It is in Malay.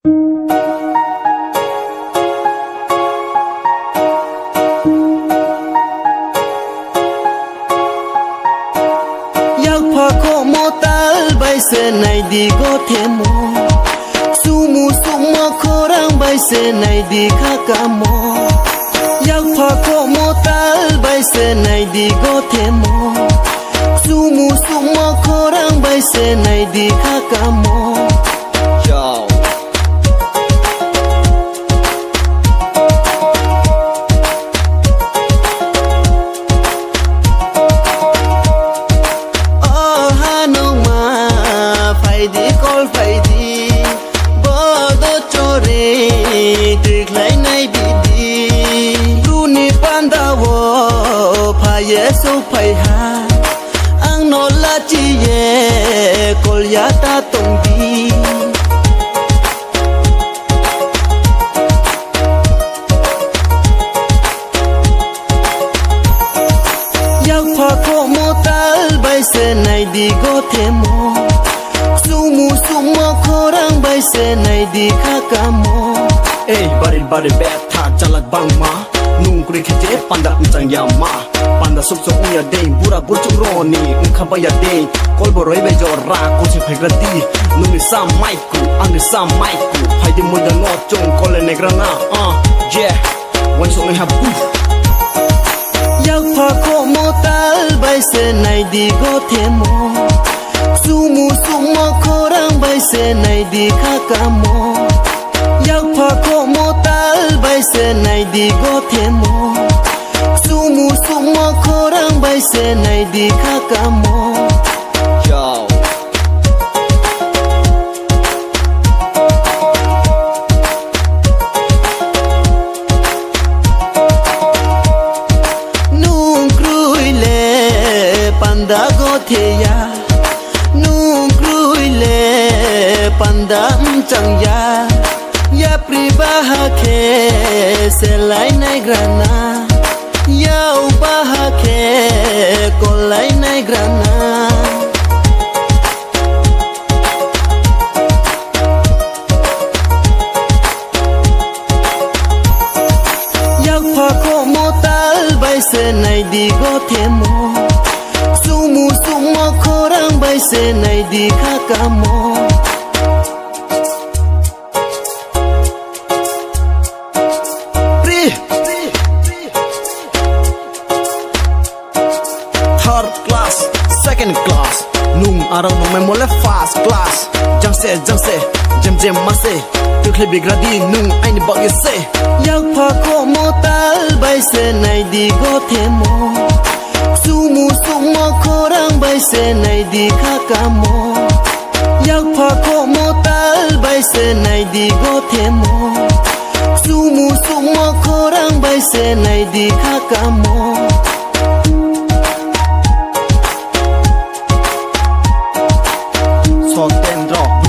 se nai di go themo sumu sumo khorang bai se nai di khakamo yak pha ko mo tal bai se nai di go themo sumu sumo khorang bai se nai di khakamo ciao so phai ha ang no la chi ye kol ya ta tong di yak pha ko mo tal bai se nai di go themo sumu sumo khorang bai se nai di khakamo eh bari bet tha chalak bang ma nung kri khete panda uncang yama panda sup so unya dei pura burchung roni unkha ya dei kolbo roi be jor ra ko se phegrati nung ni sam maiku ang ni sam maiku phaide mo da no chong kole negrana yeah when so have good yak pha ko mo tal bai se nai di go themo sumu sumo khorang bai se nai di khakamo yak pha ko mo tal bai se nai di go themo sumu sumo khorang bai se nai di khakamo ciao nung kruile panda go theya nung kruile panda chang ya ya pribaha khe se lai nai grana yau baha khe ko lai nai grana yak pha ko mo tal bai se nai di go themo sumu sumo khorang bai se nai di khakamo second class nung arang no me mole fast class jang se jem mase tukhle bigradi nung aini bag se yak pha ko mo tal bai se nai di go themo sumu sumo khorang bai se nai di khakamo yak pha ko mo tal bai se nai di go themo sumu sumo khorang bai se nai di khakamo so ten draw